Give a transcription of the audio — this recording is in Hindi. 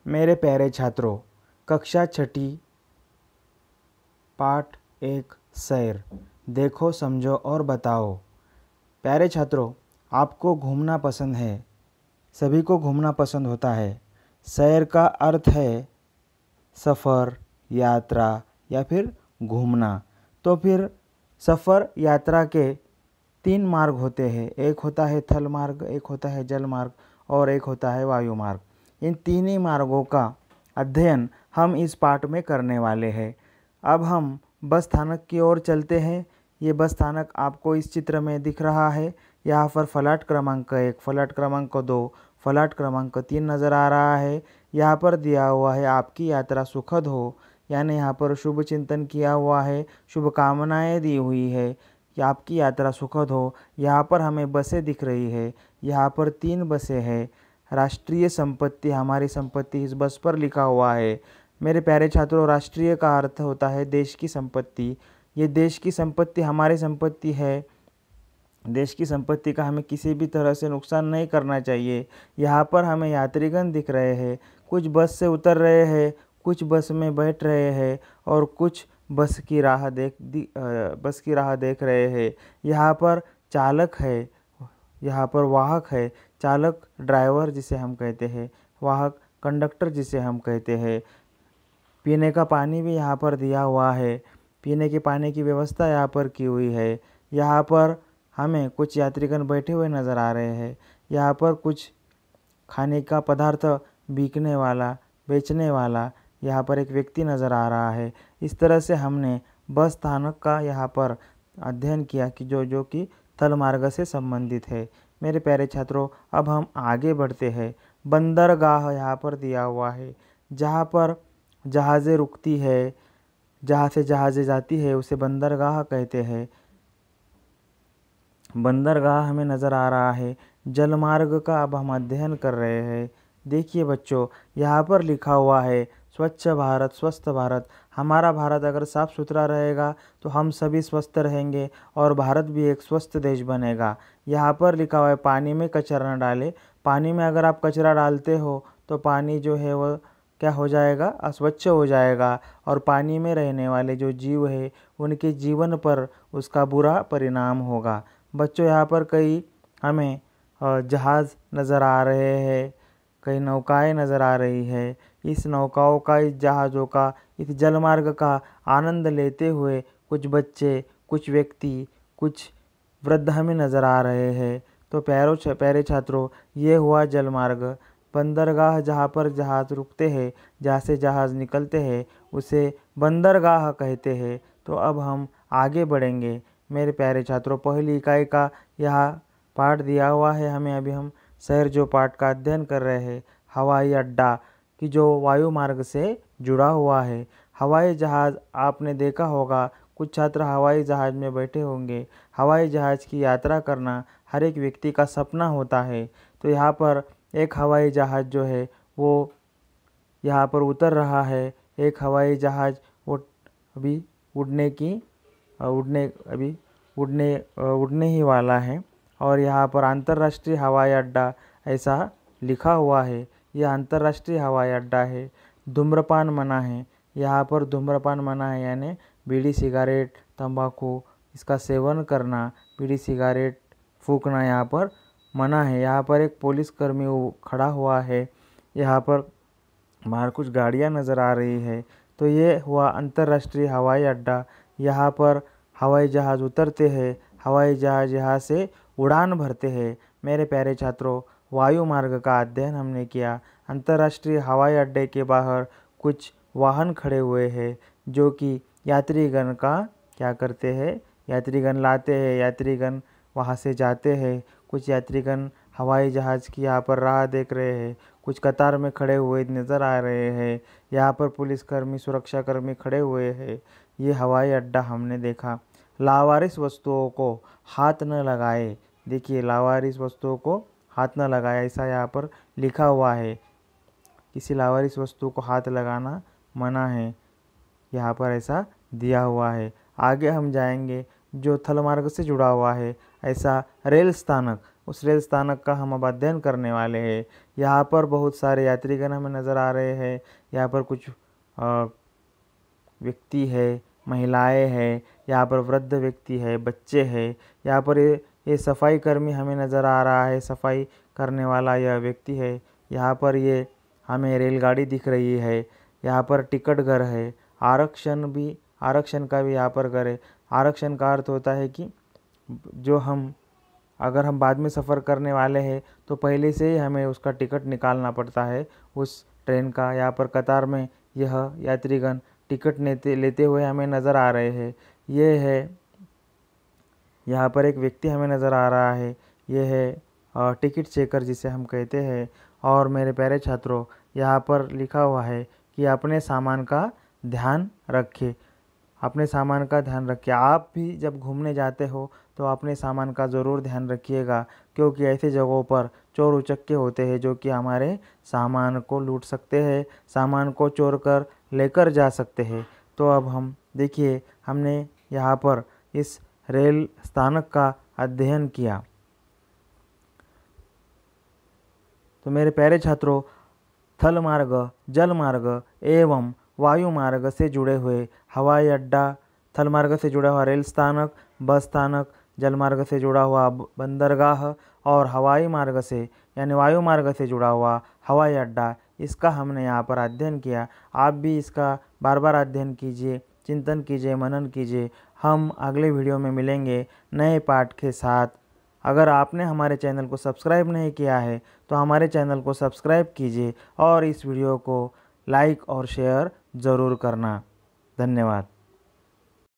मेरे प्यारे छात्रों, कक्षा छठी पाठ 1 सैर। देखो, समझो और बताओ। प्यारे छात्रों, आपको घूमना पसंद है। सभी को घूमना पसंद होता है। सैर का अर्थ है सफ़र, यात्रा या फिर घूमना। तो फिर सफ़र यात्रा के 3 मार्ग होते हैं। एक होता है थल मार्ग, एक होता है जल मार्ग और एक होता है वायु मार्ग। इन 3 ही मार्गों का अध्ययन हम इस पाठ में करने वाले हैं। अब हम बस स्थानक की ओर चलते हैं। ये बस स्थानक आपको इस चित्र में दिख रहा है। यहाँ पर फलाट क्रमांक 1, फलाट क्रमांक 2, फलाट क्रमांक 3 नज़र आ रहा है। यहाँ पर दिया हुआ है आपकी यात्रा सुखद हो, यानी यहाँ पर शुभ चिंतन किया हुआ है, शुभकामनाएं दी हुई है कि आपकी यात्रा सुखद हो। यहाँ पर हमें बसें दिख रही है। यहाँ पर 3 बसें हैं। राष्ट्रीय संपत्ति, हमारी संपत्ति इस बस पर लिखा हुआ है। मेरे प्यारे छात्रों, राष्ट्रीय का अर्थ होता है देश की संपत्ति। ये देश की संपत्ति हमारी संपत्ति है। देश की संपत्ति का हमें किसी भी तरह से नुकसान नहीं करना चाहिए। यहाँ पर हमें यात्रीगण दिख रहे हैं। कुछ बस से उतर रहे हैं, कुछ बस में बैठ रहे हैं और कुछ बस की राह देख रहे हैं। यहाँ पर चालक है, यहाँ पर वाहक है। चालक ड्राइवर जिसे हम कहते हैं, वाहक कंडक्टर जिसे हम कहते हैं। पीने का पानी भी यहाँ पर दिया हुआ है। पीने के पानी की व्यवस्था यहाँ पर की हुई है। यहाँ पर हमें कुछ यात्रीगण बैठे हुए नज़र आ रहे हैं। यहाँ पर कुछ खाने का पदार्थ बिकने वाला, बेचने वाला यहाँ पर एक व्यक्ति नज़र आ रहा है। इस तरह से हमने बस स्थानक का यहाँ पर अध्ययन किया कि जो कि थल मार्ग से संबंधित है। मेरे प्यारे छात्रों, अब हम आगे बढ़ते हैं। बंदरगाह यहाँ पर दिया हुआ है, जहाँ पर जहाज़ें रुकती है, जहाँ से जहाज़ें जाती है उसे बंदरगाह कहते हैं। बंदरगाह हमें नज़र आ रहा है। जलमार्ग का अब हम अध्ययन कर रहे हैं। देखिए बच्चों, यहाँ पर लिखा हुआ है स्वच्छ भारत, स्वस्थ भारत। हमारा भारत अगर साफ़ सुथरा रहेगा तो हम सभी स्वस्थ रहेंगे और भारत भी एक स्वस्थ देश बनेगा। यहाँ पर लिखा हुआ है पानी में कचरा न डालें। पानी में अगर आप कचरा डालते हो तो पानी जो है वह क्या हो जाएगा, अस्वच्छ हो जाएगा और पानी में रहने वाले जो जीव है उनके जीवन पर उसका बुरा परिणाम होगा। बच्चों, यहाँ पर कई हमें जहाज़ नज़र आ रहे हैं, कई नौकाएं नज़र आ रही है। इस नौकाओं का, इस जहाज़ों का, इस जलमार्ग का आनंद लेते हुए कुछ बच्चे, कुछ व्यक्ति, कुछ वृद्ध हमें नज़र आ रहे हैं। तो प्यारे छात्रों, ये हुआ जलमार्ग। बंदरगाह जहाँ पर जहाज़ रुकते हैं, जहाँ से जहाज़ निकलते हैं उसे बंदरगाह कहते हैं। तो अब हम आगे बढ़ेंगे। मेरे प्यारे छात्रों, पहली इकाई का यहाँ पाठ दिया हुआ है हमें। अभी हम शहर जो पाठ का अध्ययन कर रहे हैं, हवाई अड्डा की जो वायु मार्ग से जुड़ा हुआ है। हवाई जहाज़ आपने देखा होगा, कुछ छात्र हवाई जहाज़ में बैठे होंगे। हवाई जहाज़ की यात्रा करना हर एक व्यक्ति का सपना होता है। तो यहाँ पर एक हवाई जहाज़ जो है वो यहाँ पर उतर रहा है। एक हवाई जहाज़ वो अभी उड़ने ही वाला है और यहाँ पर अंतर्राष्ट्रीय हवाई अड्डा ऐसा लिखा हुआ है। यह अंतर्राष्ट्रीय हवाई अड्डा है। धूम्रपान मना है। यहाँ पर धूम्रपान मना है, यानी बीड़ी, सिगारेट, तंबाकू इसका सेवन करना, बीड़ी सिगारेट फूंकना यहाँ पर मना है। यहाँ पर एक पुलिसकर्मी खड़ा हुआ है। यहाँ पर बाहर कुछ गाड़ियाँ नज़र आ रही है। तो ये हुआ अंतर्राष्ट्रीय हवाई अड्डा। यहाँ पर हवाई जहाज़ उतरते हैं, हवाई जहाज़ यहाँ से उड़ान भरते हैं। मेरे प्यारे छात्रों, वायु मार्ग का अध्ययन हमने किया। अंतर्राष्ट्रीय हवाई अड्डे के बाहर कुछ वाहन खड़े हुए हैं जो कि यात्रीगण का क्या करते हैं, यात्रीगण लाते हैं, यात्रीगण वहाँ से जाते हैं। कुछ यात्रीगण हवाई जहाज़ की यहाँ पर राह देख रहे हैं, कुछ कतार में खड़े हुए नज़र आ रहे हैं। यहाँ पर पुलिसकर्मी, सुरक्षाकर्मी खड़े हुए हैं। ये हवाई अड्डा हमने देखा। लावारिस वस्तुओं को हाथ न लगाए। देखिए, लावारिस वस्तुओं को हाथ न लगाए ऐसा यहाँ पर लिखा हुआ है। किसी लावारिस वस्तु को हाथ लगाना मना है, यहाँ पर ऐसा दिया हुआ है। आगे हम जाएंगे जो थल मार्ग से जुड़ा हुआ है, ऐसा रेल स्थानक, उस रेल स्थानक का हम अब अध्ययन करने वाले हैं। यहाँ पर बहुत सारे यात्रीगण हमें नज़र आ रहे हैं। यहाँ पर कुछ व्यक्ति है, महिलाएं हैं, यहाँ पर वृद्ध व्यक्ति है, बच्चे हैं। यहाँ पर ये सफाई कर्मी हमें नज़र आ रहा है, सफाई करने वाला यह व्यक्ति है। यहाँ पर ये हमें रेलगाड़ी दिख रही है। यहाँ पर टिकट घर है, आरक्षण का भी यहाँ पर घर है। आरक्षण का अर्थ होता है कि अगर हम बाद में सफ़र करने वाले हैं तो पहले से ही हमें उसका टिकट निकालना पड़ता है उस ट्रेन का। यहाँ पर कतार में यह यात्रीगण टिकट लेते हुए हमें नज़र आ रहे हैं। ये है, यहाँ पर एक व्यक्ति हमें नज़र आ रहा है, ये है टिकट चेकर जिसे हम कहते हैं। और मेरे प्यारे छात्रों, यहाँ पर लिखा हुआ है कि अपने सामान का ध्यान रखें। अपने सामान का ध्यान रखिए। आप भी जब घूमने जाते हो तो अपने सामान का ज़रूर ध्यान रखिएगा, क्योंकि ऐसी जगहों पर चोर उचक्के होते हैं जो कि हमारे सामान को लूट सकते हैं, सामान को चोर कर लेकर जा सकते हैं। तो अब हम देखिए, हमने यहाँ पर इस रेल स्थानक का अध्ययन किया। तो मेरे प्यारे छात्रों, थल मार्ग, जल मार्ग एवं वायु मार्ग से जुड़े हुए हवाई अड्डा, थल मार्ग से जुड़ा हुआ रेल स्थानक, बस स्थानक, जल मार्ग से जुड़ा हुआ बंदरगाह और हवाई मार्ग से यानी वायु मार्ग से जुड़ा हुआ हवाई अड्डा, इसका हमने यहाँ पर अध्ययन किया। आप भी इसका बार बार अध्ययन कीजिए, चिंतन कीजिए, मनन कीजिए। हम अगले वीडियो में मिलेंगे नए पाठ के साथ। अगर आपने हमारे चैनल को सब्सक्राइब नहीं किया है तो हमारे चैनल को सब्सक्राइब कीजिए और इस वीडियो को लाइक और शेयर ज़रूर करना। धन्यवाद।